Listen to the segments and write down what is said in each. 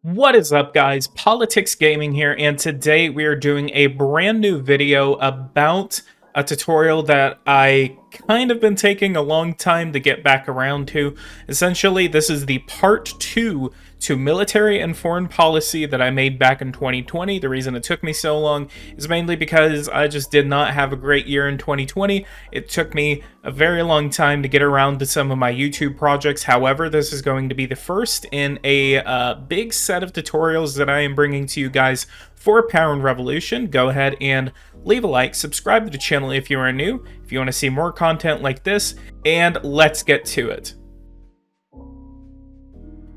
What is up, guys? Politics Gaming here, and today we are doing a brand new video about a tutorial that I kind of been taking a long time to get back around to. Essentially, this is the part 2 to military and foreign policy that I made back in 2020. The reason it took me so long is mainly because I just did not have a great year in 2020. It took me a very long time to get around to some of my YouTube projects. However, this is going to be the first in a big set of tutorials that I am bringing to you guys for Power and Revolution. Go ahead and leave a like, subscribe to the channel if you are new, if you want to see more content like this, and let's get to it.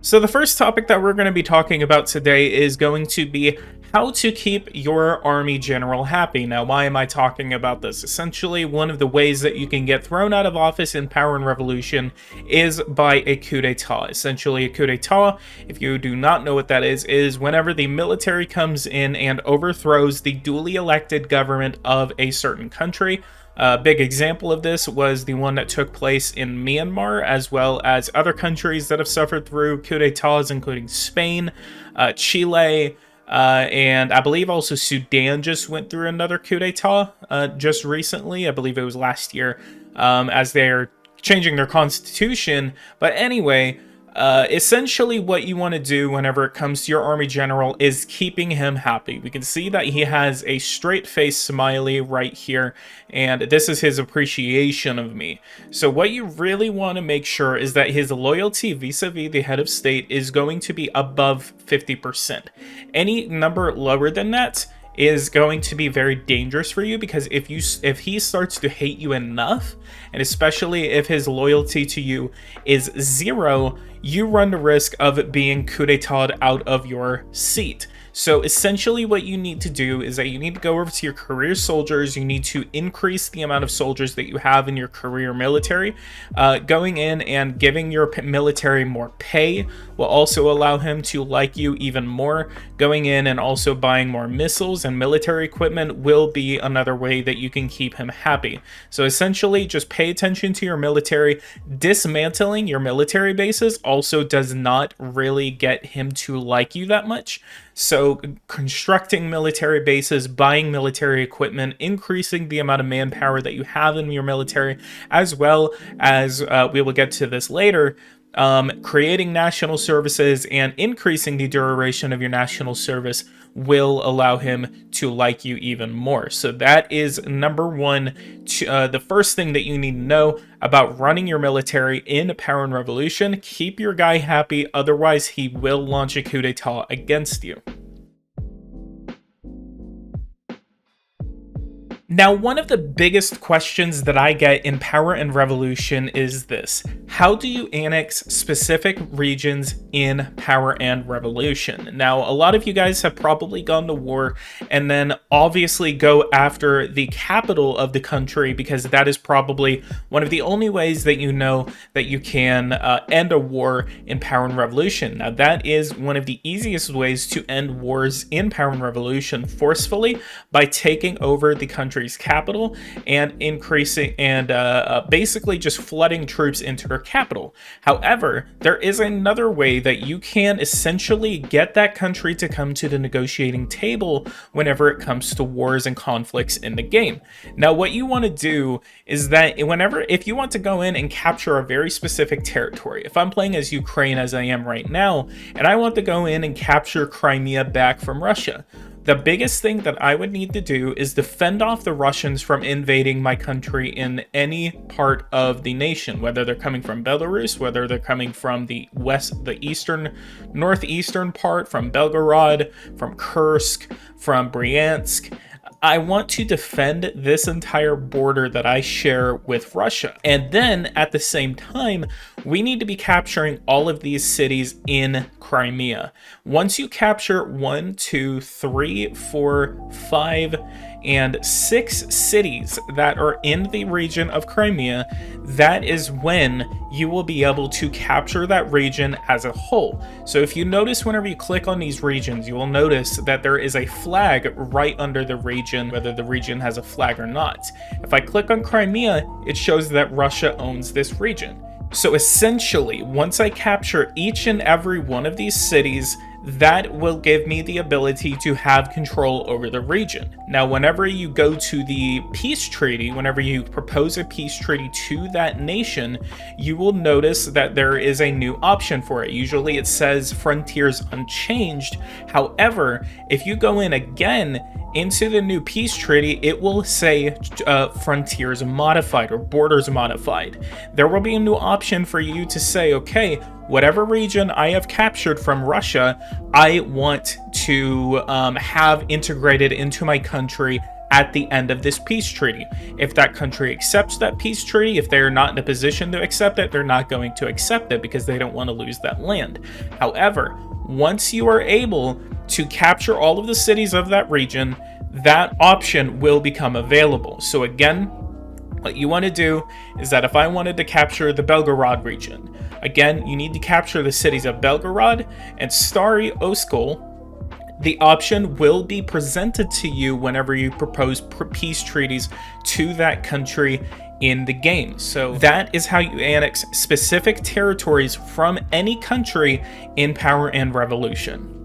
So the first topic that we're going to be talking about today is going to be how to keep your army general happy. Now, why am I talking about this? Essentially, one of the ways that you can get thrown out of office in Power and Revolution is by a coup d'etat. Essentially, a coup d'etat, if you do not know what that is whenever the military comes in and overthrows the duly elected government of a certain country. A big example of this was the one that took place in Myanmar, as well as other countries that have suffered through coup d'etats, including Spain, Chile, and I believe also Sudan just went through another coup d'etat just recently. I believe it was last year, as they're changing their constitution. But anyway, essentially what you want to do whenever it comes to your army general is keeping him happy. We can see that he has a straight face smiley right here, and this is his appreciation of me. So what you really want to make sure is that his loyalty vis-a-vis the head of state is going to be above 50%. Any number lower than that is going to be very dangerous for you, because if he starts to hate you enough, and especially if his loyalty to you is 0, you run the risk of being coup d'etat out of your seat. So essentially what you need to do is that you need to go over to your career soldiers. You need to increase the amount of soldiers that you have in your career military. Going in and giving your military more pay will also allow him to like you even more. Going in and also buying more missiles and military equipment will be another way that you can keep him happy. So essentially, just pay attention to your military. Dismantling your military bases also does not really get him to like you that much. So constructing military bases, buying military equipment, increasing the amount of manpower that you have in your military, as well as, we will get to this later, creating national services and increasing the duration of your national service will allow him to like you even more. So that is number one, the first thing that you need to know about running your military in Power and Revolution. Keep your guy happy, otherwise he will launch a coup d'etat against you. Now, one of the biggest questions that I get in Power and Revolution is this: how do you annex specific regions in Power and Revolution? Now, a lot of you guys have probably gone to war and then obviously go after the capital of the country, because that is probably one of the only ways that you know that you can end a war in Power and Revolution. Now, that is one of the easiest ways to end wars in Power and Revolution forcefully, by taking over the country's capital and increasing and basically just flooding troops into their capital. However, there is another way that you can essentially get that country to come to the negotiating table whenever it comes to wars and conflicts in the game. Now, what you want to do is that if you want to go in and capture a very specific territory, if I'm playing as Ukraine as I am right now, and I want to go in and capture Crimea back from Russia, the biggest thing that I would need to do is to fend off the Russians from invading my country in any part of the nation, whether they're coming from Belarus, whether they're coming from the northeastern part, from Belgorod, from Kursk, from Bryansk. I want to defend this entire border that I share with Russia. And then at the same time, we need to be capturing all of these cities in Crimea. Once you capture 1, 2, 3, 4, 5, and 6 cities that are in the region of Crimea, that is when you will be able to capture that region as a whole. So if you notice, whenever you click on these regions, you will notice that there is a flag right under the region, whether the region has a flag or not. If I click on Crimea, it shows that Russia owns this region. So essentially, once I capture each and every one of these cities, that will give me the ability to have control over the region. Now, whenever you go to the peace treaty, whenever you propose a peace treaty to that nation, you will notice that there is a new option for it. Usually it says frontiers unchanged. However, if you go in again into the new peace treaty, it will say frontiers modified or borders modified. There will be a new option for you to say, okay, whatever region I have captured from Russia, I want to have integrated into my country at the end of this peace treaty. If that country accepts that peace treaty, if they're not in a position to accept it, they're not going to accept it because they don't want to lose that land. However, once you are able to capture all of the cities of that region, that option will become available. So again, what you want to do is that if I wanted to capture the Belgorod region, again, you need to capture the cities of Belgorod and Stary Oskol. The option will be presented to you whenever you propose peace treaties to that country in the game. So that is how you annex specific territories from any country in Power and Revolution.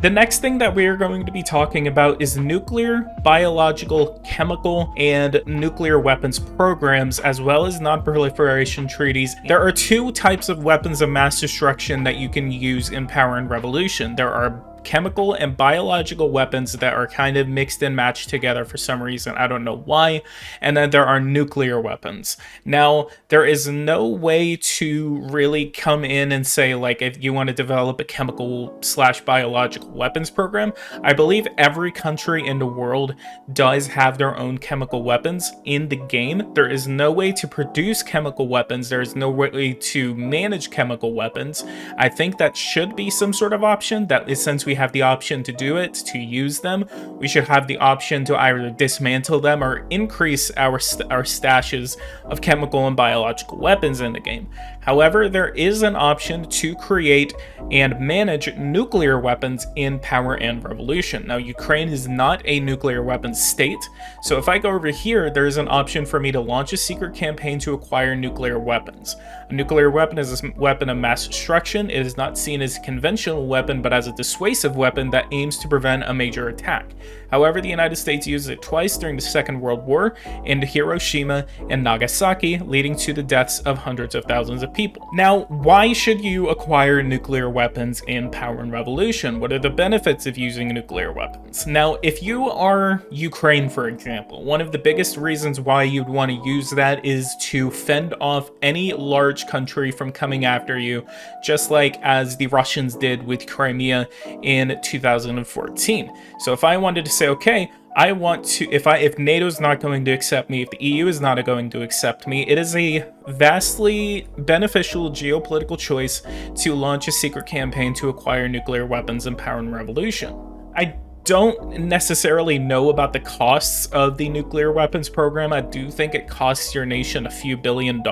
The next thing that we are going to be talking about is nuclear, biological, chemical, and nuclear weapons programs, as well as non-proliferation treaties. There are two types of weapons of mass destruction that you can use in Power and Revolution. There are chemical and biological weapons that are kind of mixed and matched together for some reason. I don't know why. And then there are nuclear weapons. Now, there is no way to really come in and say, like, if you want to develop a chemical/biological weapons program, I believe every country in the world does have their own chemical weapons in the game. There is no way to produce chemical weapons. There is no way to manage chemical weapons. I think that should be some sort of option. That is, since we have the option to do it, to use them, we should have the option to either dismantle them or increase our stashes of chemical and biological weapons in the game. However, there is an option to create and manage nuclear weapons in Power and Revolution. Now, Ukraine is not a nuclear weapons state, so if I go over here, there is an option for me to launch a secret campaign to acquire nuclear weapons. A nuclear weapon is a weapon of mass destruction. It is not seen as a conventional weapon, but as a dissuasive weapon that aims to prevent a major attack. However, the United States used it twice during the Second World War in Hiroshima and Nagasaki, leading to the deaths of hundreds of thousands of people. Now, why should you acquire nuclear weapons in Power and Revolution? What are the benefits of using nuclear weapons? Now, if you are Ukraine, for example, one of the biggest reasons why you'd want to use that is to fend off any large country from coming after you, just like as the Russians did with Crimea in 2014. So if I wanted to say, okay, I want to, if NATO's not going to accept me, if the EU is not going to accept me, it is a vastly beneficial geopolitical choice to launch a secret campaign to acquire nuclear weapons in Power and Revolution. I don't necessarily know about the costs of the nuclear weapons program. I do think it costs your nation a few $1 billion.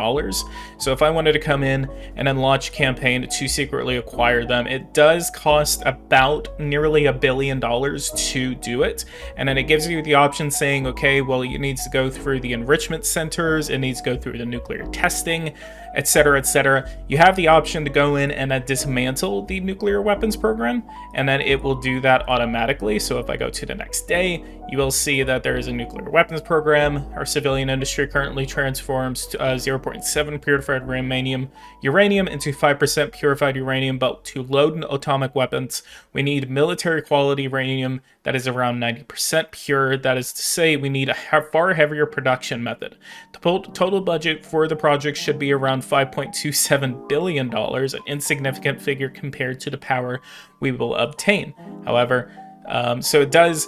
So if I wanted to come in and then launch a campaign to secretly acquire them, it does cost about nearly $1 billion to do it. And then it gives you the option saying, okay, well, it needs to go through the enrichment centers, it needs to go through the nuclear testing, etc., etc. You have the option to go in and then dismantle the nuclear weapons program, and then it will do that automatically. So if I go to the next day, you will see that there is a nuclear weapons program. Our civilian industry currently transforms 0.7 purified uranium into 5% purified uranium, but to load atomic weapons, we need military quality uranium that is around 90% pure. That is to say, we need a far heavier production method. The total budget for the project should be around $5.27 billion, an insignificant figure compared to the power we will obtain. However, so it does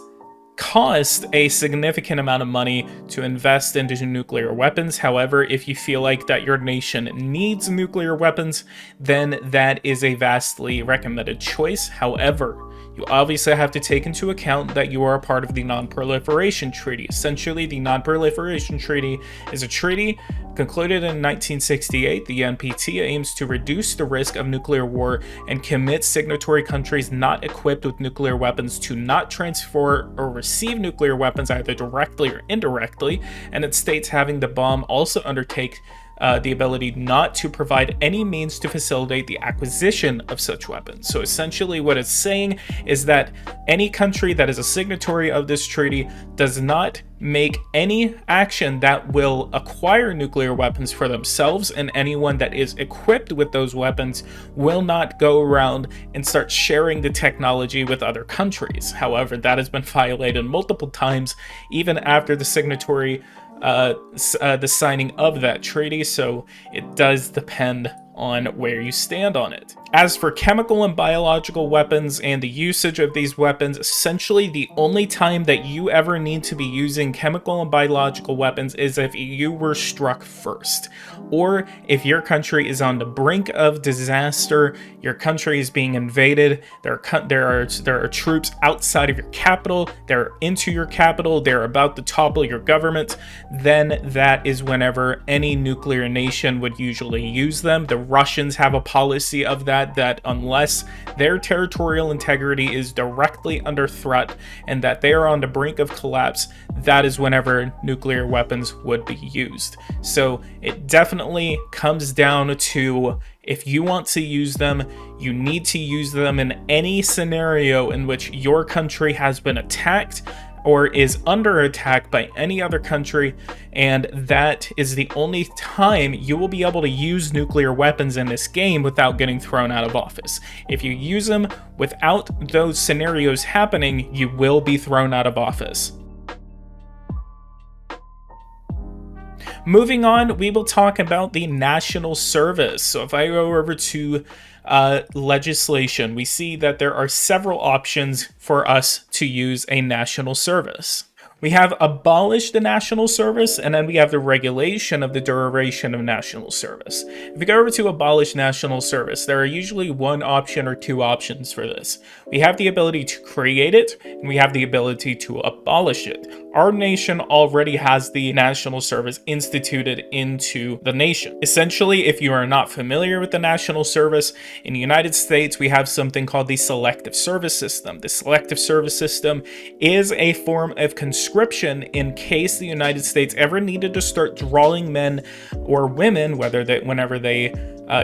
cost a significant amount of money to invest into nuclear weapons. However, if you feel like that your nation needs nuclear weapons, then that is a vastly recommended choice. However, you obviously have to take into account that you are a part of the Non-Proliferation Treaty. Essentially, the Non-Proliferation Treaty is a treaty concluded in 1968. The NPT aims to reduce the risk of nuclear war and commits signatory countries not equipped with nuclear weapons to not transfer or receive nuclear weapons either directly or indirectly, and it states having the bomb also undertake the ability not to provide any means to facilitate the acquisition of such weapons. So essentially what it's saying is that any country that is a signatory of this treaty does not make any action that will acquire nuclear weapons for themselves, and anyone that is equipped with those weapons will not go around and start sharing the technology with other countries. However, that has been violated multiple times, even after the signatory the signing of that treaty, so it does depend on where you stand on it. As for chemical and biological weapons and the usage of these weapons, essentially the only time that you ever need to be using chemical and biological weapons is if you were struck first, or if your country is on the brink of disaster, your country is being invaded, there are troops outside of your capital, they're into your capital, they're about to topple your government, then that is whenever any nuclear nation would usually use them. The Russians have a policy of that unless their territorial integrity is directly under threat and that they are on the brink of collapse, that is whenever nuclear weapons would be used. So it definitely comes down to, if you want to use them, you need to use them in any scenario in which your country has been attacked or is under attack by any other country, and that is the only time you will be able to use nuclear weapons in this game without getting thrown out of office. If you use them without those scenarios happening, you will be thrown out of office. Moving on, we will talk about the national service. So if I go over to legislation, we see that there are several options for us to use a national service. We have abolished the national service, and then we have the regulation of the duration of national service. If we go over to abolish national service, there are usually one option or two options for this. We have the ability to create it, and we have the ability to abolish it. Our nation already has the national service instituted into the nation. Essentially, if you are not familiar with the national service, in the United States, we have something called the selective service system. The selective service system is a form of conscription in case the United States ever needed to start drawing men or women, whenever they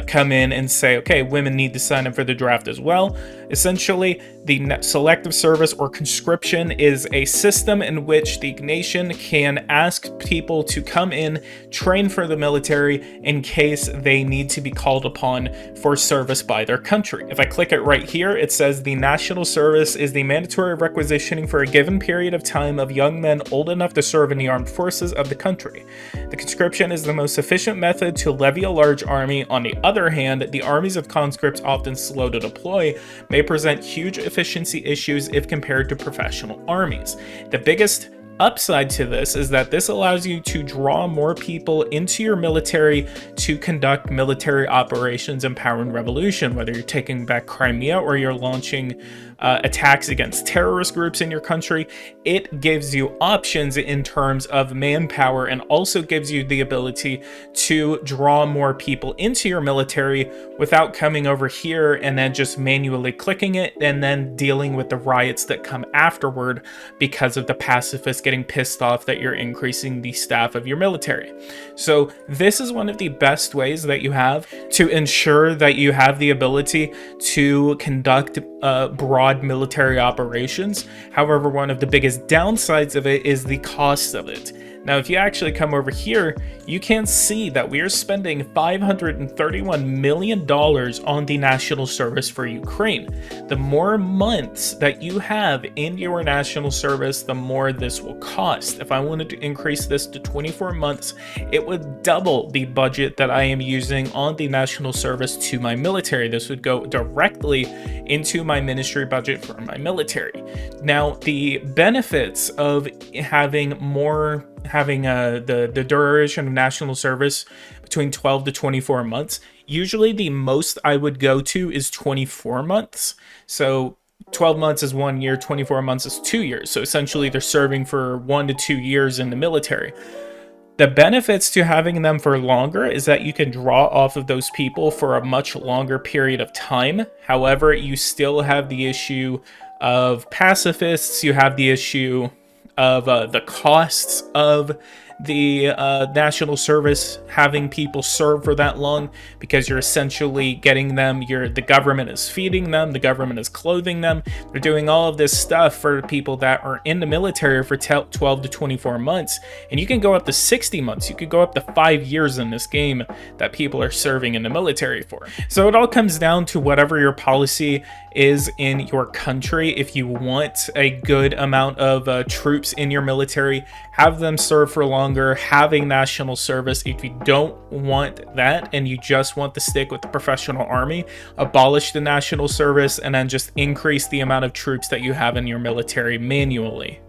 come in and say, okay, women need to sign up for the draft as well. Essentially, the selective service or conscription is a system in which the nation can ask people to come in, train for the military in case they need to be called upon for service by their country. If I click it right here, it says the national service is the mandatory requisitioning for a given period of time of young men old enough to serve in the armed forces of the country. The conscription is the most efficient method to levy a large army. On the other hand, the armies of conscripts, often slow to deploy, may present huge efficiency issues if compared to professional armies. The biggest upside to this is that this allows you to draw more people into your military to conduct military operations in power and revolution, whether you're taking back Crimea or you're launching attacks against terrorist groups in your country. It gives you options in terms of manpower and also gives you the ability to draw more people into your military without coming over here and then just manually clicking it and then dealing with the riots that come afterward because of the pacifists getting pissed off that you're increasing the staff of your military. So this is one of the best ways that you have to ensure that you have the ability to conduct broad military operations. However, one of the biggest downsides of it is the cost of it. Now, if you actually come over here, you can see that we are spending $531 million on the national service for Ukraine. The more months that you have in your national service, the more this will cost. If I wanted to increase this to 24 months, it would double the budget that I am using on the national service to my military. This would go directly into my ministry budget for my military. Now, the benefits of having the duration of national service between 12 to 24 months. Usually the most I would go to is 24 months. So 12 months is 1 year, 24 months is 2 years. So essentially they're serving for 1 to 2 years in the military. The benefits to having them for longer is that you can draw off of those people for a much longer period of time. However, you still have the issue of pacifists. You have the issue of the costs of the national service, having people serve for that long, because you're essentially getting them, the government is feeding them, the government is clothing them, they're doing all of this stuff for people that are in the military for 12 to 24 months, and you can go up to 60 months, you could go up to 5 years in this game that people are serving in the military for. So it all comes down to whatever your policy is in your country. If you want a good amount of troops in your military, have them serve for longer, having national service. If you don't want that and you just want to stick with the professional army, abolish the national service and then just increase the amount of troops that you have in your military manually.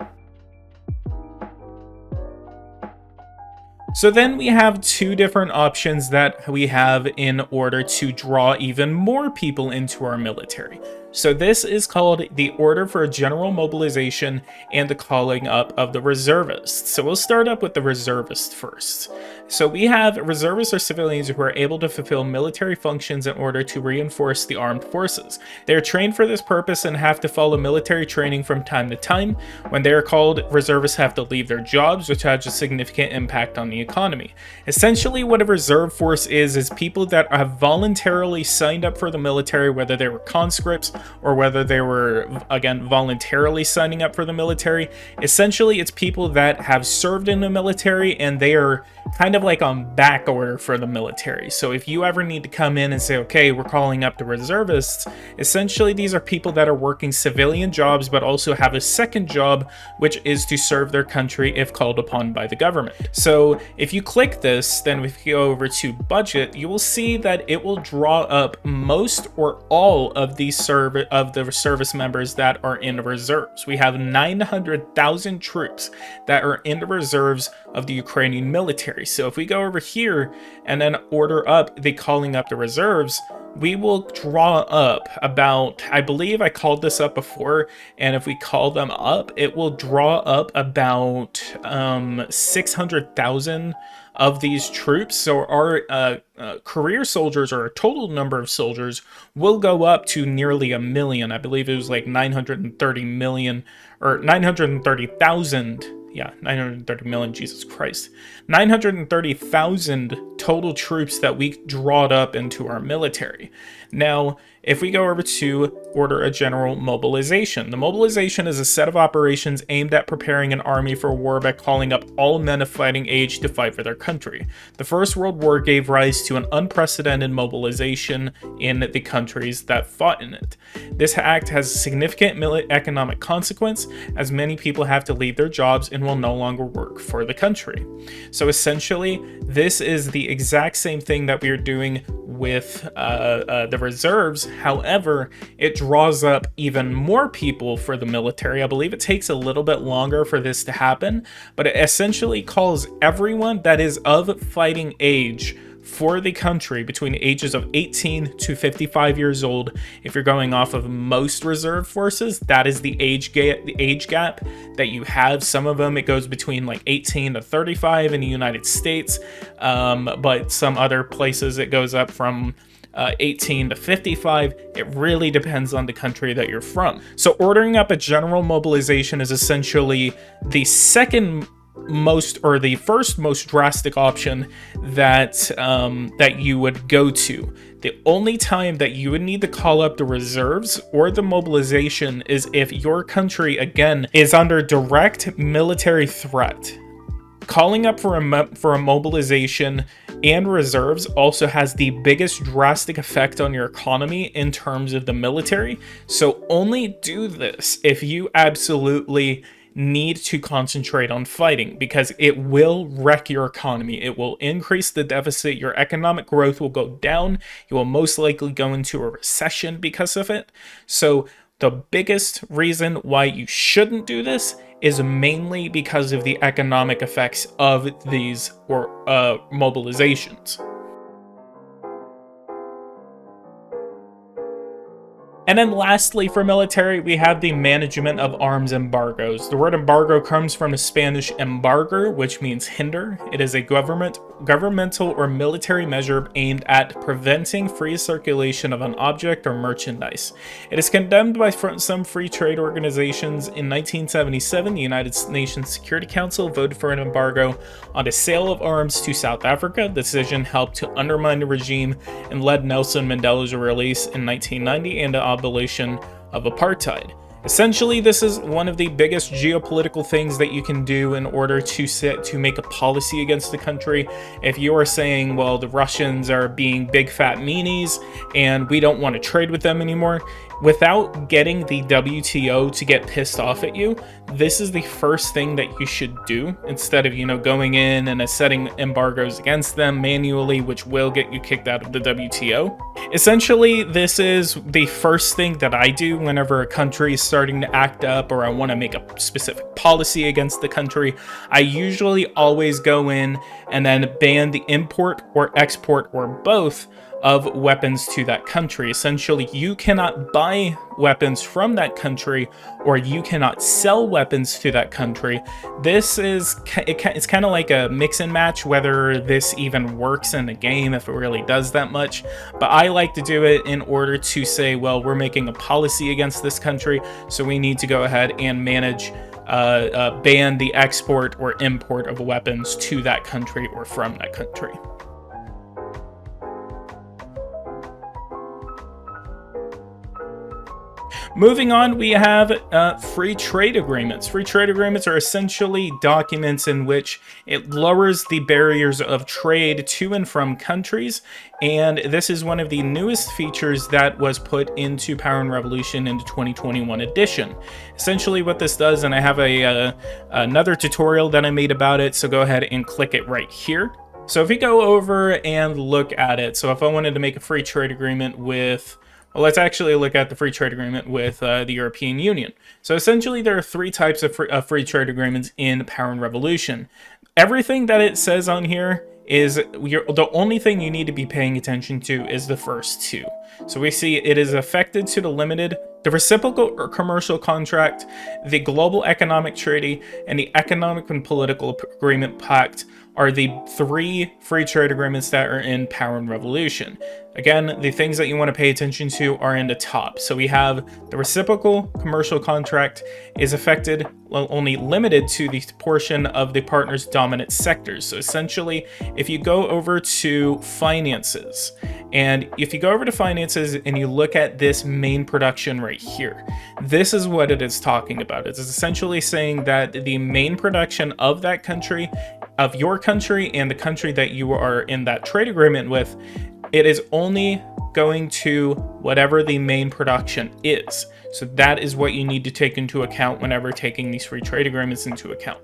So then we have two different options that we have in order to draw even more people into our military. So this is called the order for general mobilization and the calling up of the reservists. So we'll start up with the reservists first. So we have reservists or civilians who are able to fulfill military functions in order to reinforce the armed forces. They are trained for this purpose and have to follow military training from time to time. When they are called, reservists have to leave their jobs, which has a significant impact on the economy. Essentially, what a reserve force is people that have voluntarily signed up for the military, whether they were conscripts or whether they were, again, voluntarily signing up for the military. Essentially, it's people that have served in the military and they are kind of like on back order for the military. So if you ever need to come in and say, okay, we're calling up the reservists, essentially these are people that are working civilian jobs but also have a second job, which is to serve their country if called upon by the government. So if you click this, then if you go over to budget, you will see that it will draw up most or all of the service members that are in the reserves. We have 900,000 troops that are in the reserves of the Ukrainian military. So if we go over here and then order up the calling up the reserves, we will draw up about, I believe I called this up before, and if we call them up, it will draw up about 600,000 of these troops. So our career soldiers, or a total number of soldiers, will go up to nearly 1 million. I believe it was like 930 million, or 930,000. Yeah, 930 million, Jesus Christ. 930,000 total troops that we drawed up into our military. Now, if we go over to order a general mobilization, the mobilization is a set of operations aimed at preparing an army for war by calling up all men of fighting age to fight for their country. The First World War gave rise to an unprecedented mobilization in the countries that fought in it. This act has a significant economic consequence, as many people have to leave their jobs and will no longer work for the country. So essentially, this is the exact same thing that we are doing with the reserves. However, it draws up even more people for the military. I believe it takes a little bit longer for this to happen, but it essentially calls everyone that is of fighting age for the country between the ages of 18 to 55 years old. If you're going off of most reserve forces, that is the age gap that you have. Some of them, it goes between like 18 to 35 in the United States, but some other places it goes up from 18 to 55. It really depends on the country that you're from. So ordering up a general mobilization is essentially the second most, or the first most drastic option that that you would go to. The only time that you would need to call up the reserves or the mobilization is if your country, again, is under direct military threat. Calling up for a mobilization and reserves also has the biggest drastic effect on your economy in terms of the military. So only do this if you absolutely need to concentrate on fighting, because it will wreck your economy. It will increase the deficit. Your economic growth will go down. You will most likely go into a recession because of it. So the biggest reason why you shouldn't do this is mainly because of the economic effects of these mobilizations. And then lastly, for military, we have the management of arms embargoes. The word embargo comes from the Spanish embargo, which means hinder. It is a governmental or military measure aimed at preventing free circulation of an object or merchandise. It is condemned by some free trade organizations. In 1977, the United Nations Security Council voted for an embargo on the sale of arms to South Africa. The decision helped to undermine the regime and led Nelson Mandela's release in 1990 and the abolition of apartheid. Essentially, this is one of the biggest geopolitical things that you can do in order to make a policy against the country. If you are saying, well, the Russians are being big fat meanies and we don't want to trade with them anymore, without getting the WTO to get pissed off at you, this is the first thing that you should do instead of, going in and setting embargoes against them manually, which will get you kicked out of the WTO. Essentially, this is the first thing that I do whenever a country is starting to act up or I want to make a specific policy against the country. I usually always go in and then ban the import or export or both of weapons to that country. Essentially, you cannot buy weapons from that country or you cannot sell weapons to that country. It's kind of like a mix and match, whether this even works in the game, if it really does that much. But I like to do it in order to say, well, we're making a policy against this country, so we need to go ahead and manage ban the export or import of weapons to that country or from that country. Moving on, we have free trade agreements. Free trade agreements are essentially documents in which it lowers the barriers of trade to and from countries, and this is one of the newest features that was put into Power and Revolution in the 2021 edition. Essentially what this does, and I have another tutorial that I made about it, so go ahead and click it right here. So if we go over and look at it, so if I wanted to make a free trade agreement with, well, let's actually look at the free trade agreement with the European Union. So essentially, there are three types of free trade agreements in Power and Revolution. Everything that it says on here is the only thing you need to be paying attention to is the first two. So we see it is affected to the limited, the reciprocal or commercial contract, the global economic treaty, and the economic and political agreement pact are the three free trade agreements that are in Power and Revolution. Again, the things that you want to pay attention to are in the top. So we have the reciprocal commercial contract is affected, well, only limited to the portion of the partner's dominant sectors. So essentially, if you go over to finances, and if you go over to finances and you look at this main production right here, this is what it is talking about. It's essentially saying that the main production of that country, of your country and the country that you are in that trade agreement with, it is only going to whatever the main production is. So that is what you need to take into account whenever taking these free trade agreements into account.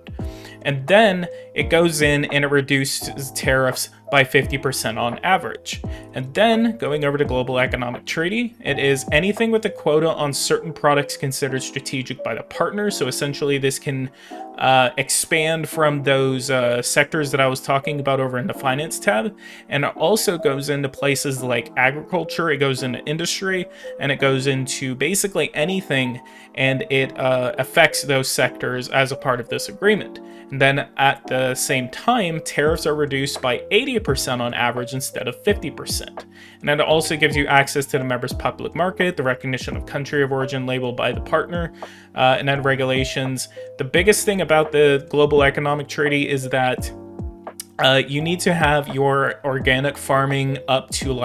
And then it goes in and it reduces tariffs by 50% on average. And then going over to global economic treaty, it is anything with a quota on certain products considered strategic by the partner. So essentially this can expand from those sectors that I was talking about over in the finance tab. And it also goes into places like agriculture, it goes into industry, and it goes into basically anything, and it affects those sectors as a part of this agreement. And then at the same time, tariffs are reduced by 80% on average instead of 50%. And then it also gives you access to the member's public market, the recognition of country of origin labeled by the partner, and then regulations. The biggest thing about the global economic treaty is that you need to have your organic farming up to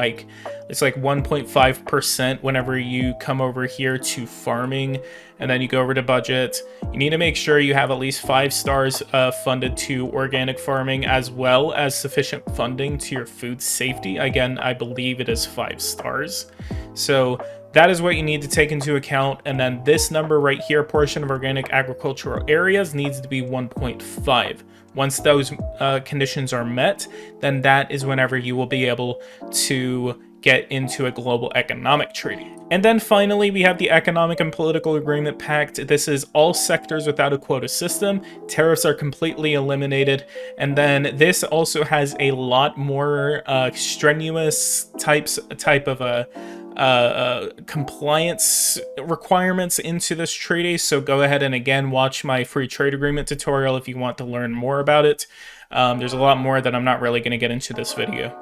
it's like 1.5% whenever you come over here to farming, and then you go over to budget. You need to make sure you have at least 5 stars funded to organic farming, as well as sufficient funding to your food safety. Again, I believe it is 5 stars. So that is what you need to take into account. And then this number right here, portion of organic agricultural areas, needs to be 1.5. Once those conditions are met, then that is whenever you will be able to get into a global economic treaty. And then finally, we have the Economic and Political Agreement Pact. This is all sectors without a quota system. Tariffs are completely eliminated. And then this also has a lot more strenuous type of compliance requirements into this treaty. So go ahead and again watch my free trade agreement tutorial if you want to learn more about it. There's a lot more that I'm not really going to get into this video.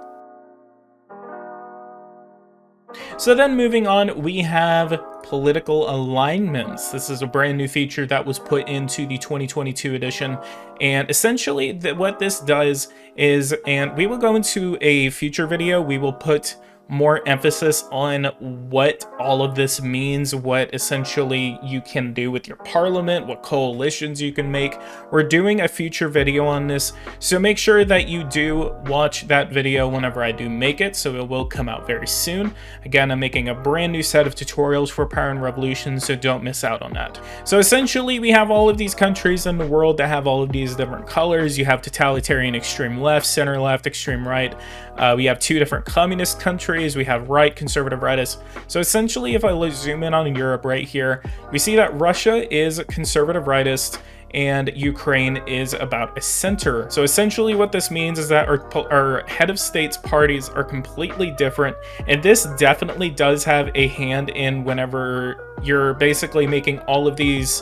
So then moving on, we have political alignments. This is a brand new feature that was put into the 2022 edition. And essentially what this does is, and we will go into a future video, we will put more emphasis on what all of this means, what essentially you can do with your parliament, what coalitions you can make. We're doing a future video on this, so make sure that you do watch that video whenever I do make it, so it will come out very soon. Again, I'm making a brand new set of tutorials for Power and Revolution, so don't miss out on that. So essentially, we have all of these countries in the world that have all of these different colors. You have totalitarian extreme left, center left, extreme right. We have 2 different communist countries. We have right, conservative rightist. So essentially, if I zoom in on Europe right here, we see that Russia is conservative rightist and Ukraine is about a center. So essentially what this means is that our head of states parties are completely different, and this definitely does have a hand in whenever you're basically making all of these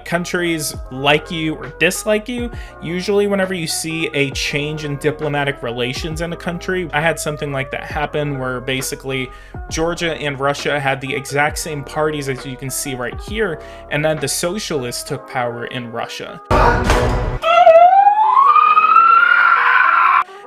countries like you or dislike you. Usually whenever you see a change in diplomatic relations in a country, I had something like that happen where basically Georgia and Russia had the exact same parties as you can see right here, and then the socialists took power in Russia.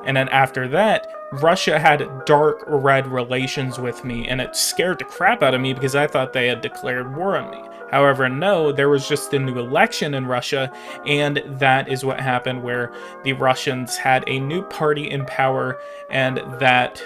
And then after that, Russia had dark red relations with me, and it scared the crap out of me because I thought they had declared war on me. However, no, there was just a new election in Russia, and that is what happened, where the Russians had a new party in power, and that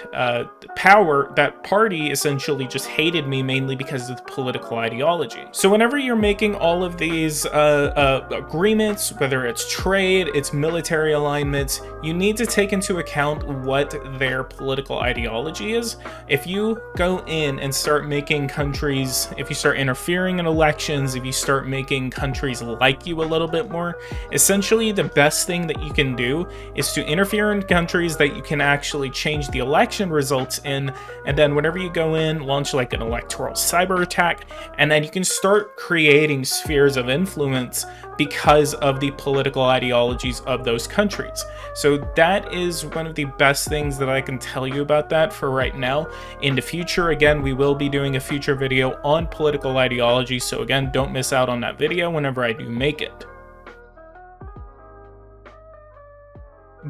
party essentially just hated me mainly because of the political ideology. So whenever you're making all of these agreements, whether it's trade, it's military alignments, you need to take into account what their political ideology is. If you go in and start making countries, if you start interfering in elections, if you start making countries like you a little bit more, essentially the best thing that you can do is to interfere in countries that you can actually change the election results in, and then whenever you go in, launch like an electoral cyber attack, and then you can start creating spheres of influence because of the political ideologies of those countries. So that is one of the best things that I can tell you about that for right now. In the future, again, we will be doing a future video on political ideology, so again, don't miss out on that video whenever I do make it.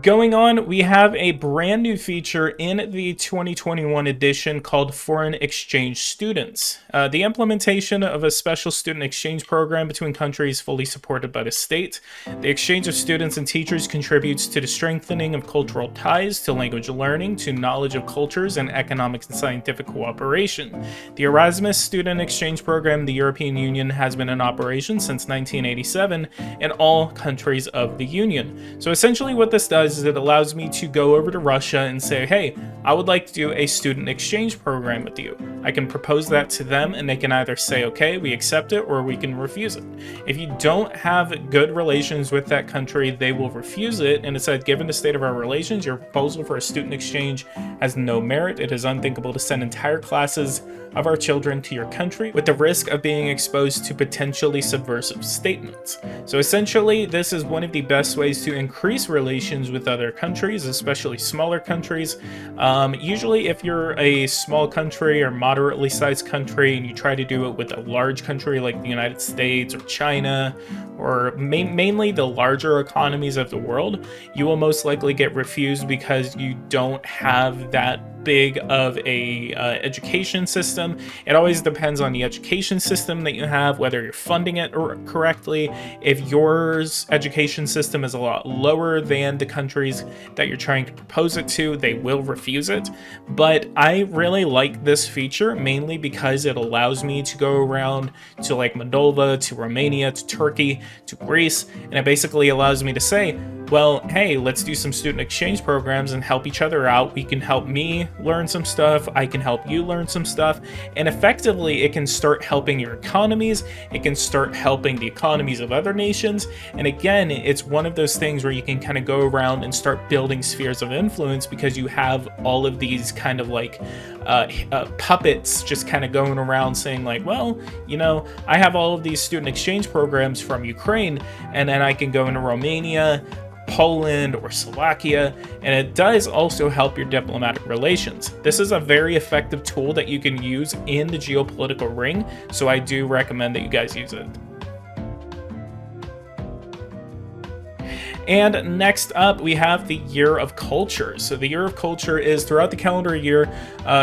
Going on, we have a brand new feature in the 2021 edition called Foreign Exchange Students. The implementation of a special student exchange program between countries fully supported by the state. The exchange of students and teachers contributes to the strengthening of cultural ties, to language learning, to knowledge of cultures, and economic and scientific cooperation. The Erasmus Student Exchange Program in the European Union has been in operation since 1987 in all countries of the Union. So essentially what this does is it allows me to go over to Russia and say, hey, I would like to do a student exchange program with you. I can propose that to them, and they can either say, okay, we accept it, or we can refuse it. If you don't have good relations with that country, they will refuse it, and it said, given the state of our relations, your proposal for a student exchange has no merit. It is unthinkable to send entire classes of our children to your country with the risk of being exposed to potentially subversive statements. So essentially, this is one of the best ways to increase relations with other countries, especially smaller countries. Usually if you're a small country or moderately sized country and you try to do it with a large country like the United States or China, or mainly the larger economies of the world, you will most likely get refused because you don't have that big of a education system. It always depends on the education system that you have, whether you're funding it correctly. If yours education system is a lot lower than the countries that you're trying to propose it to, they will refuse it. But I really like this feature mainly because it allows me to go around to like Moldova, to Romania, to Turkey, to Greece, and it basically allows me to say, well, hey, let's do some student exchange programs and help each other out. We can help me learn some stuff, I can help you learn some stuff, and effectively it can start helping your economies, it can start helping the economies of other nations, and again, it's one of those things where you can kind of go around and start building spheres of influence because you have all of these kind of like puppets just kind of going around saying like, well, you know, I have all of these student exchange programs from Ukraine, and then I can go into Romania, Poland, or Slovakia, and it does also help your diplomatic relations. This is a very effective tool that you can use in the geopolitical ring, so I do recommend that you guys use it. And next up, we have the Year of Culture. So the Year of Culture is throughout the calendar year,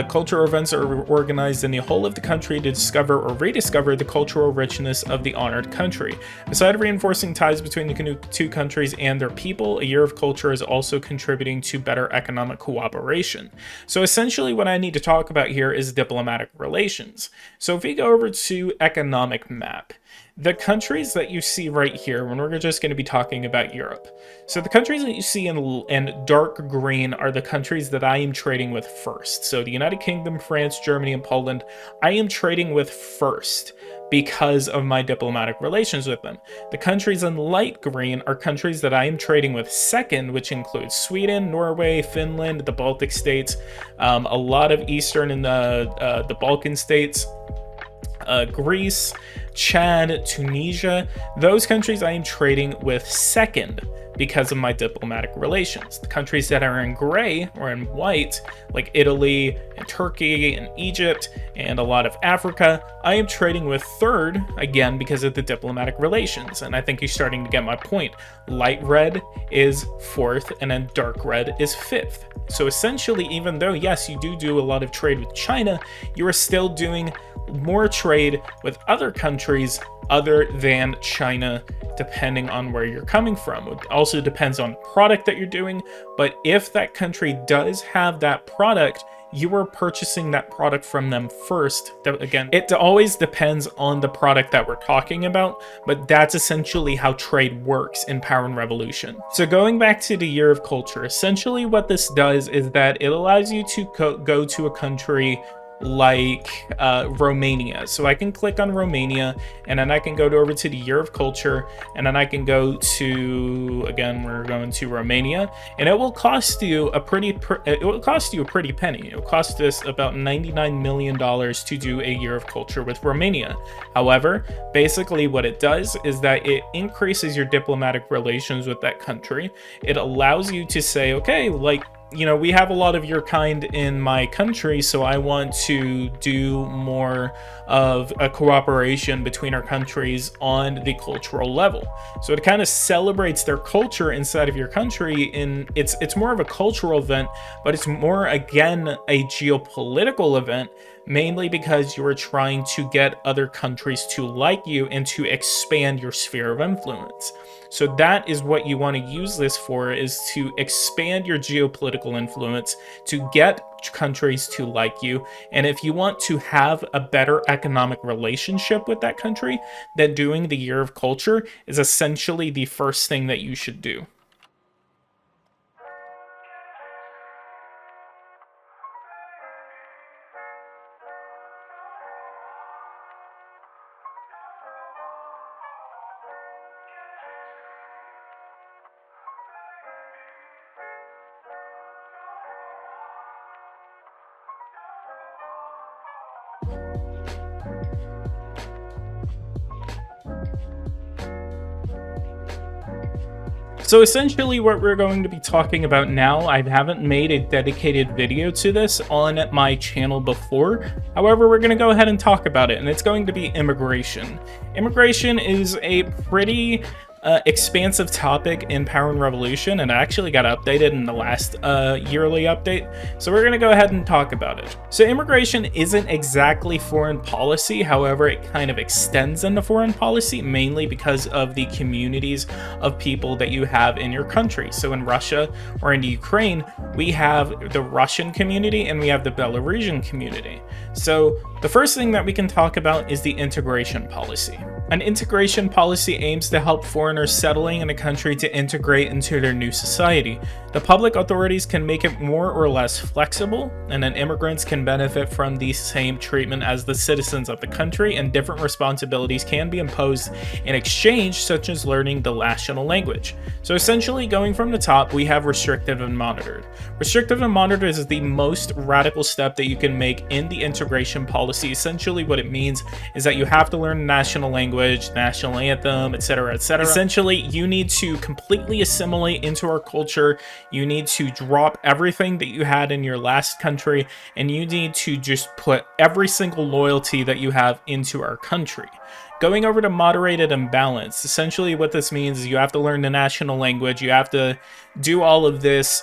cultural events are organized in the whole of the country to discover or rediscover the cultural richness of the honored country. Besides reinforcing ties between the two countries and their people, a Year of Culture is also contributing to better economic cooperation. So essentially what I need to talk about here is diplomatic relations. So if we go over to economic map, the countries that you see right here, when we're just going to be talking about Europe. So the countries that you see in dark green are the countries that I am trading with first. So the United Kingdom, France, Germany, and Poland, I am trading with first because of my diplomatic relations with them. The countries in light green are countries that I am trading with second, which includes Sweden, Norway, Finland, the Baltic states, a lot of Eastern and the Balkan states, Greece, Chad, Tunisia. Those countries I am trading with second because of my diplomatic relations. The countries that are in gray or in white, like Italy and Turkey and Egypt and a lot of Africa, I am trading with third, again, because of the diplomatic relations. And I think you're starting to get my point. Light red is fourth, and then dark red is fifth. So essentially, even though, yes, you do a lot of trade with China, you are still doing more trade with other countries other than China, depending on where you're coming from. It also depends on product that you're doing, but if that country does have that product, you are purchasing that product from them first. Again, it always depends on the product that we're talking about, but that's essentially how trade works in Power and Revolution. So going back to the Year of Culture, essentially what this does is that it allows you to go to a country like Romania. So I can click on Romania, and then I can go over to the Year of Culture, and then I can go to, again, we're going to Romania, and it will cost you a pretty penny. It will cost us about $99 million to do a Year of Culture with Romania. However, basically what it does is that it increases your diplomatic relations with that country. It allows you to say, okay, like, you know, we have a lot of your kind in my country, so I want to do more of a cooperation between our countries on the cultural level. So it kind of celebrates their culture inside of your country, and it's more of a cultural event, but it's more, again, a geopolitical event, mainly because you are trying to get other countries to like you and to expand your sphere of influence. So that is what you want to use this for, is to expand your geopolitical influence, to get countries to like you. And if you want to have a better economic relationship with that country, then doing the Year of Culture is essentially the first thing that you should do. So essentially what we're going to be talking about now, I haven't made a dedicated video to this on my channel before. However, we're going to go ahead and talk about it, and it's going to be immigration. Immigration is a pretty expansive topic in Power and Revolution, and it actually got updated in the last yearly update, so we're going to go ahead and talk about it. So immigration isn't exactly foreign policy, however it kind of extends into foreign policy, mainly because of the communities of people that you have in your country. So in Russia or in Ukraine, we have the Russian community and we have the Belarusian community. So the first thing that we can talk about is the integration policy. An integration policy aims to help foreigners settling in a country to integrate into their new society. The public authorities can make it more or less flexible, and then immigrants can benefit from the same treatment as the citizens of the country, and different responsibilities can be imposed in exchange, such as learning the national language. So essentially, going from the top, we have restrictive and monitored. Restrictive and monitored is the most radical step that you can make in the integration policy. Essentially, what it means is that you have to learn the national language, national anthem, etc., etc. Essentially, you need to completely assimilate into our culture. You need to drop everything that you had in your last country, and you need to just put every single loyalty that you have into our country. Going over to moderated and balanced, essentially what this means is you have to learn the national language, you have to do all of this,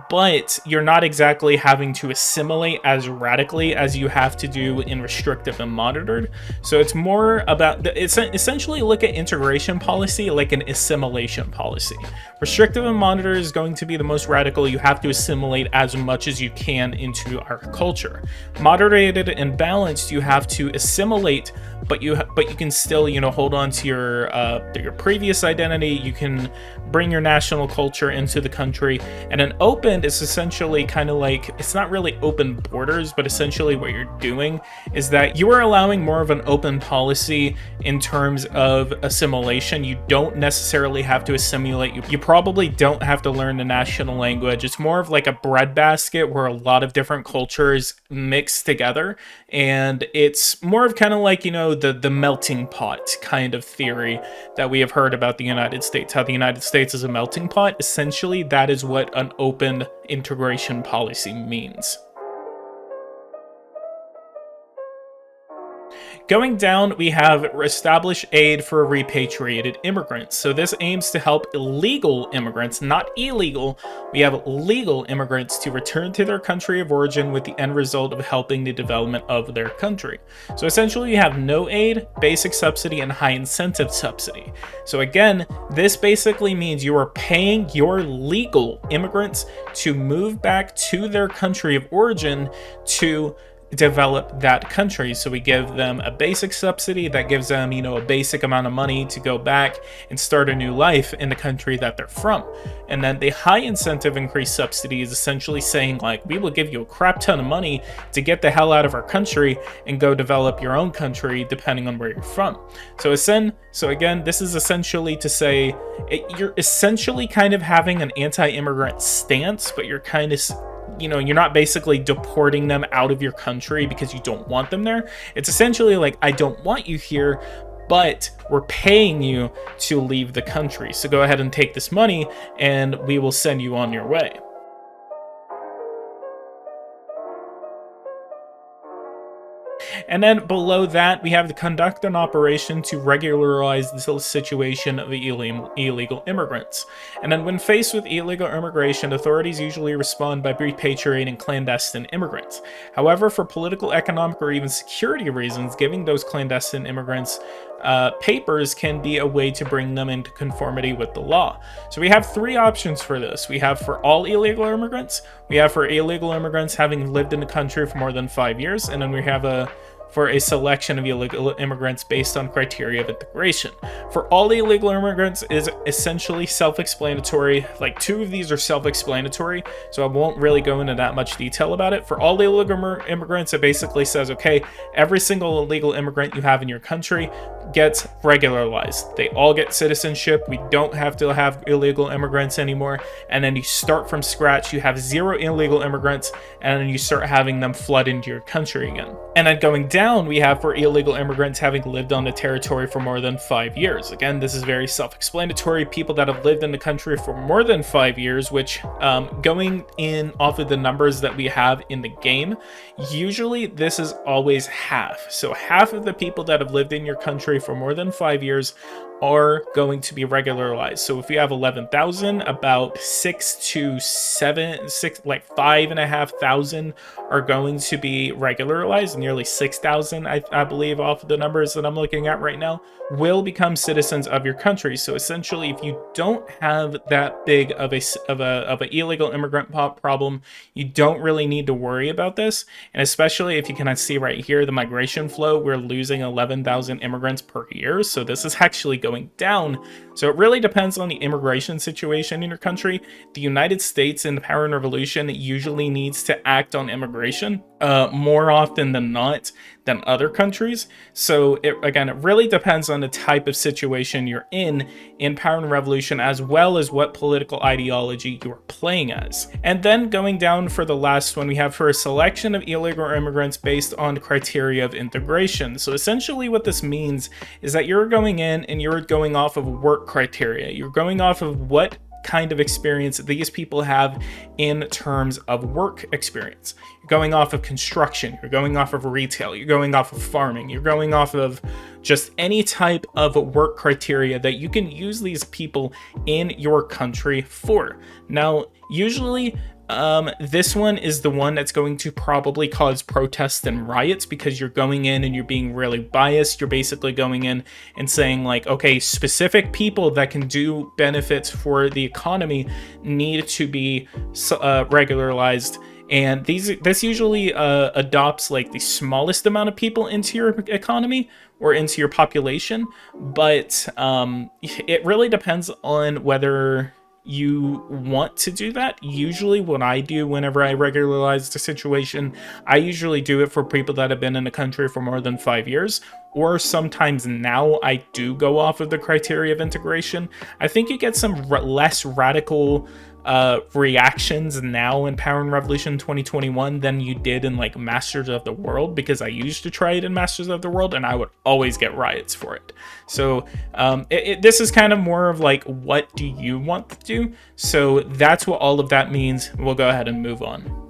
but you're not exactly having to assimilate as radically as you have to do in restrictive and monitored. So it's more about, it's essentially look at integration policy like an assimilation policy. Restrictive and monitored is going to be the most radical. You have to assimilate as much as you can into our culture. Moderated and balanced, you have to assimilate, but you can still, you know, hold on to your previous identity. You can bring your national culture into the country. And then open is essentially kind of like, it's not really open borders, but essentially what you're doing is that you are allowing more of an open policy in terms of assimilation. You don't necessarily have to assimilate. You probably don't have to learn the national language. It's more of like a breadbasket where a lot of different cultures mix together, and it's more of kind of like, you know, the melting pot kind of theory that we have heard about the United States, how the United States is a melting pot. Essentially, that is what an open integration policy means. Going down, we have establish aid for repatriated immigrants. So this aims to help illegal immigrants, not illegal, we have legal immigrants, to return to their country of origin with the end result of helping the development of their country. So essentially you have no aid, basic subsidy, and high incentive subsidy. So again, this basically means you are paying your legal immigrants to move back to their country of origin to develop that country. So we give them a basic subsidy that gives them, you know, a basic amount of money to go back and start a new life in the country that they're from. And then the high incentive increase subsidy is essentially saying, like, we will give you a crap ton of money to get the hell out of our country and go develop your own country depending on where you're from. So again, this is essentially to say you're essentially kind of having an anti-immigrant stance, but you're kind of, you know, you're not basically deporting them out of your country because you don't want them there. It's essentially like, I don't want you here, but we're paying you to leave the country. So go ahead and take this money and we will send you on your way. And then below that, we have to conduct an operation to regularize the situation of illegal immigrants. And then when faced with illegal immigration, authorities usually respond by repatriating clandestine immigrants. However, for political, economic, or even security reasons, giving those clandestine immigrants papers can be a way to bring them into conformity with the law. So we have three options for this. We have for all illegal immigrants, we have for illegal immigrants having lived in the country for more than 5 years, and then we have for a selection of illegal immigrants based on criteria of integration. For all the illegal immigrants is essentially self-explanatory. Like, two of these are self-explanatory, so I won't really go into that much detail about it. For all the illegal immigrants, it basically says, okay, every single illegal immigrant you have in your country gets regularized. They all get citizenship. We don't have to have illegal immigrants anymore. And then you start from scratch. You have 0 illegal immigrants, and then you start having them flood into your country again. And then going down, we have for illegal immigrants having lived on the territory for more than 5 years. Again, this is very self-explanatory. People that have lived in the country for more than 5 years, which going in off of the numbers that we have in the game, usually this is always half. So half of the people that have lived in your country country for more than 5 years are going to be regularized. So if you have 11,000, about 5,500 are going to be regularized. Nearly 6,000, I believe, off of the numbers that I'm looking at right now, will become citizens of your country. So essentially, if you don't have that big of a illegal immigrant problem, you don't really need to worry about this. And especially if you can see right here, the migration flow, we're losing 11,000 immigrants per year. So this is actually going down. So it really depends on the immigration situation in your country. The United States in the Power and Revolution usually needs to act on immigration more often than not than other countries. So it really depends on the type of situation you're in Power and Revolution, as well as what political ideology you're playing as. And then going down for the last one, we have for a selection of illegal immigrants based on the criteria of integration. So essentially what this means is that you're going in and you're going off of work criteria. You're going off of what kind of experience these people have in terms of work experience. You're going off of construction, you're going off of retail, you're going off of farming, you're going off of just any type of work criteria that you can use these people in your country for. Now, usually this one is the one that's going to probably cause protests and riots, because you're going in and you're being really biased. You're basically going in and saying like, okay, specific people that can do benefits for the economy need to be regularized. And this usually adopts like the smallest amount of people into your economy or into your population. But it really depends on whether you want to do that. Usually what I do whenever I regularize the situation, I usually do it for people that have been in the country for more than 5 years, or sometimes now I do go off of the criteria of integration. I think you get some less radical reactions now in Power and Revolution 2021 than you did in like Masters of the World, because I used to try it in Masters of the World and I would always get riots for it. So this is kind of more of like, what do you want to do? So that's what all of that means. We'll go ahead and move on.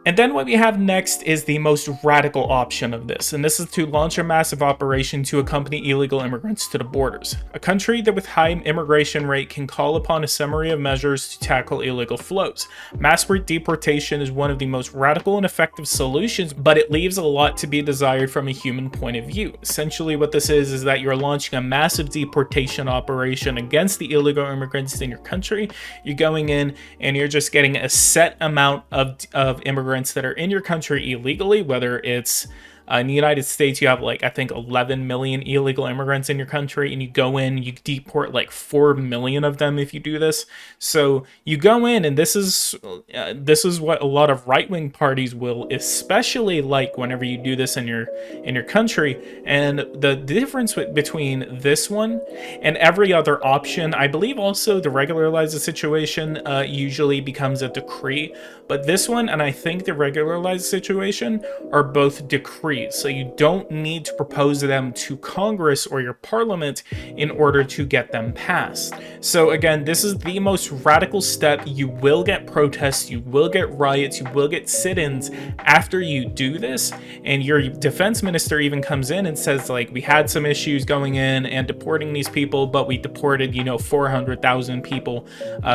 And then what we have next is the most radical option of this, and this is to launch a massive operation to accompany illegal immigrants to the borders. A country that with high immigration rate can call upon a summary of measures to tackle illegal flows. Mass deportation is one of the most radical and effective solutions, but it leaves a lot to be desired from a human point of view. Essentially what this is that you're launching a massive deportation operation against the illegal immigrants in your country. You're going in and you're just getting a set amount of immigrants that are in your country illegally, whether it's in the United States, you have like, I think 11 million illegal immigrants in your country, and you go in, you deport like 4 million of them if you do this. So you go in, and this is what a lot of right-wing parties will especially like whenever you do this in your country. And the difference between this one and every other option, I believe also the regularized situation usually becomes a decree, but this one and I think the regularized situation are both decrees. So you don't need to propose them to Congress or your parliament in order to get them passed. So again, this is the most radical step. You will get protests, you will get riots, you will get sit-ins after you do this. And your defense minister even comes in and says like, we had some issues going in and deporting these people, but we deported, 400,000 people.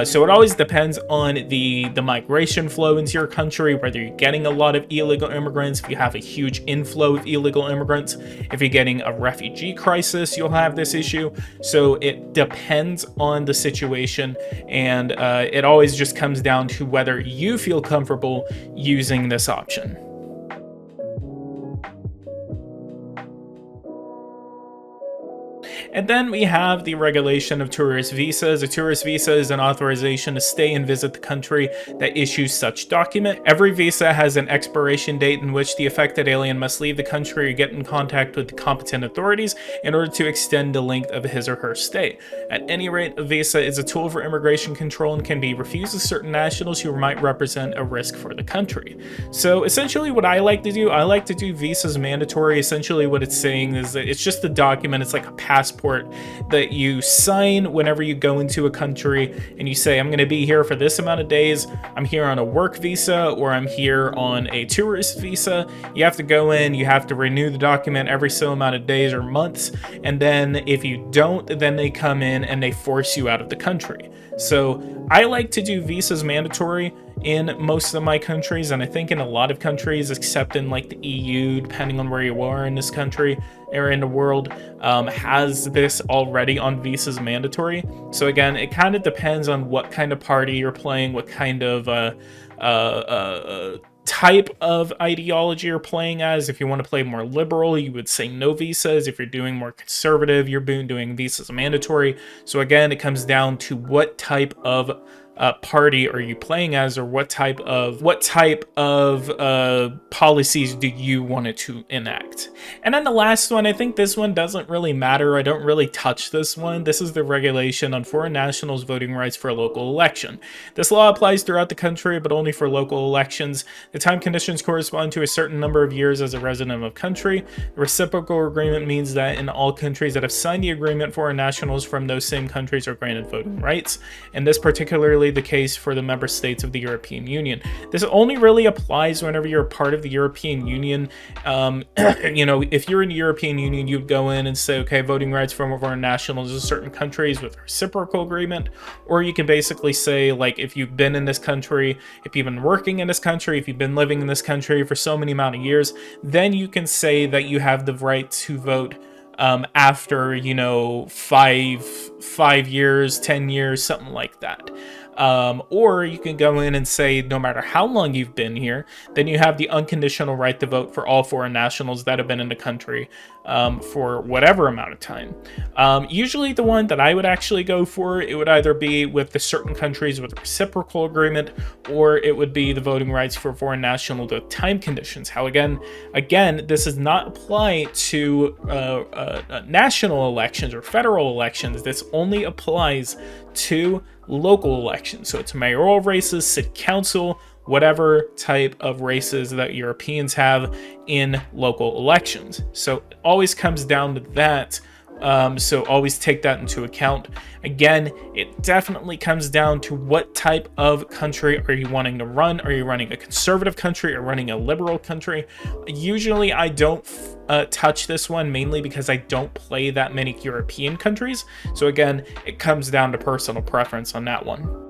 So it always depends on the migration flow into your country, whether you're getting a lot of illegal immigrants, if you have a huge inflow of illegal immigrants. If you're getting a refugee crisis, you'll have this issue. So it depends on the situation, and it always just comes down to whether you feel comfortable using this option. And then we have the regulation of tourist visas. A tourist visa is an authorization to stay and visit the country that issues such document. Every visa has an expiration date in which the affected alien must leave the country or get in contact with the competent authorities in order to extend the length of his or her stay. At any rate, a visa is a tool for immigration control and can be refused to certain nationals who might represent a risk for the country. So essentially what I like to do visas mandatory. Essentially what it's saying is that it's just a document. It's like a passport passport that you sign whenever you go into a country, and you say, I'm going to be here for this amount of days, I'm here on a work visa, or I'm here on a tourist visa. You have to go in, you have to renew the document every so amount of days or months, and then if you don't, then they come in and they force you out of the country. So I like to do visas mandatory in most of my countries, and I think in a lot of countries, except in like the EU, depending on where you are in this country or in the world, has this already on visas mandatory. So again, it kind of depends on what kind of party you're playing, what kind of type of ideology you're playing as. If you want to play more liberal, you would say no visas. If you're doing more conservative, you're doing visas mandatory. So again, it comes down to what type of party are you playing as, or what type of policies do you want it to enact. And then the last one, I think this one doesn't really matter. I don't really touch this one. This is the regulation on foreign nationals' voting rights for a local election. This law applies throughout the country, but only for local elections. The time conditions correspond to a certain number of years as a resident of a country. The reciprocal agreement means that in all countries that have signed the agreement, foreign nationals from those same countries are granted voting rights, and this particularly the case for the member states of the European Union. This only really applies whenever you're a part of the European Union. You know, if you're in the European Union, you'd go in and say, okay, voting rights for foreign nationals in certain countries with a reciprocal agreement, or you can basically say, like, if you've been in this country, if you've been working in this country, if you've been living in this country for so many amount of years, then you can say that you have the right to vote after, you know, 5 years, 10 years, something like that. Or you can go in and say, no matter how long you've been here, then you have the unconditional right to vote for all foreign nationals that have been in the country for whatever amount of time. Usually the one that I would actually go for, it would either be with the certain countries with a reciprocal agreement, or it would be the voting rights for foreign nationals with time conditions. How again, this does not apply to national elections or federal elections. This only applies to local elections. So it's mayoral races, city council, whatever type of races that Europeans have in local elections. So it always comes down to that. So always take that into account. Again, it definitely comes down to what type of country are you wanting to run. Are you running a conservative country or running a liberal country? Usually I don't touch this one, mainly because I don't play that many European countries. So again, it comes down to personal preference on that one.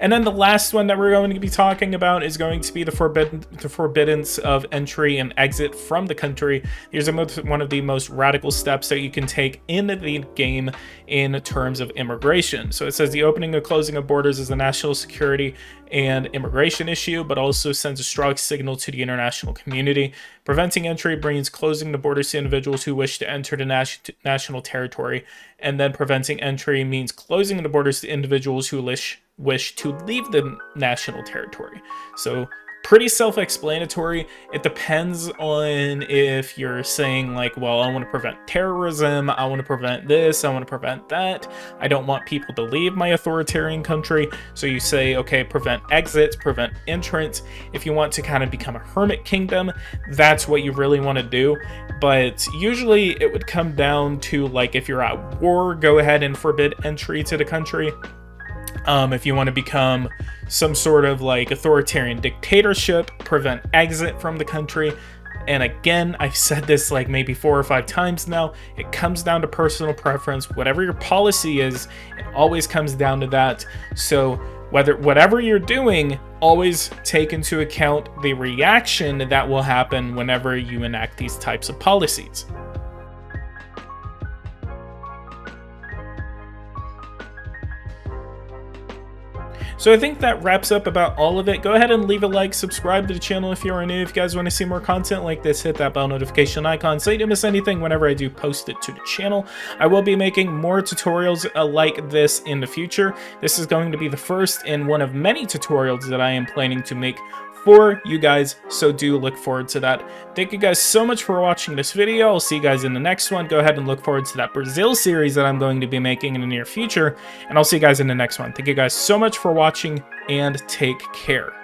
And then the last one that we're going to be talking about is going to be the forbiddance of entry and exit from the country. Here's one of the most radical steps that you can take in the game in terms of immigration. So it says the opening or closing of borders is a national security and immigration issue, but also sends a strong signal to the international community. Preventing entry means closing the borders to individuals who wish to enter the national territory, and then preventing entry means closing the borders to individuals who wish to leave the national territory. So pretty self-explanatory. It depends on if you're saying like, well, I want to prevent terrorism, I want to prevent this, I want to prevent that, I don't want people to leave my authoritarian country. So you say, okay, prevent exits, prevent entrance. If you want to kind of become a hermit kingdom, that's what you really want to do. But usually it would come down to, like, if you're at war, go ahead and forbid entry to the country. If you want to become some sort of like authoritarian dictatorship, prevent exit from the country. And again, I've said this like maybe 4 or 5 times now, it comes down to personal preference. Whatever your policy is, it always comes down to that. So whatever you're doing, always take into account the reaction that will happen whenever you enact these types of policies. So I think that wraps up about all of it. Go ahead and leave a like, subscribe to the channel if you are new. If you guys want to see more content like this, hit that bell notification icon so you don't miss anything whenever I do post it to the channel. I will be making more tutorials like this in the future. This is going to be the first in one of many tutorials that I am planning to make for you guys, so do look forward to that. Thank you guys so much for watching this video. I'll see you guys in the next one. Go ahead and look forward to that Brazil series that I'm going to be making in the near future, and I'll see you guys in the next one. Thank you guys so much for watching, and take care.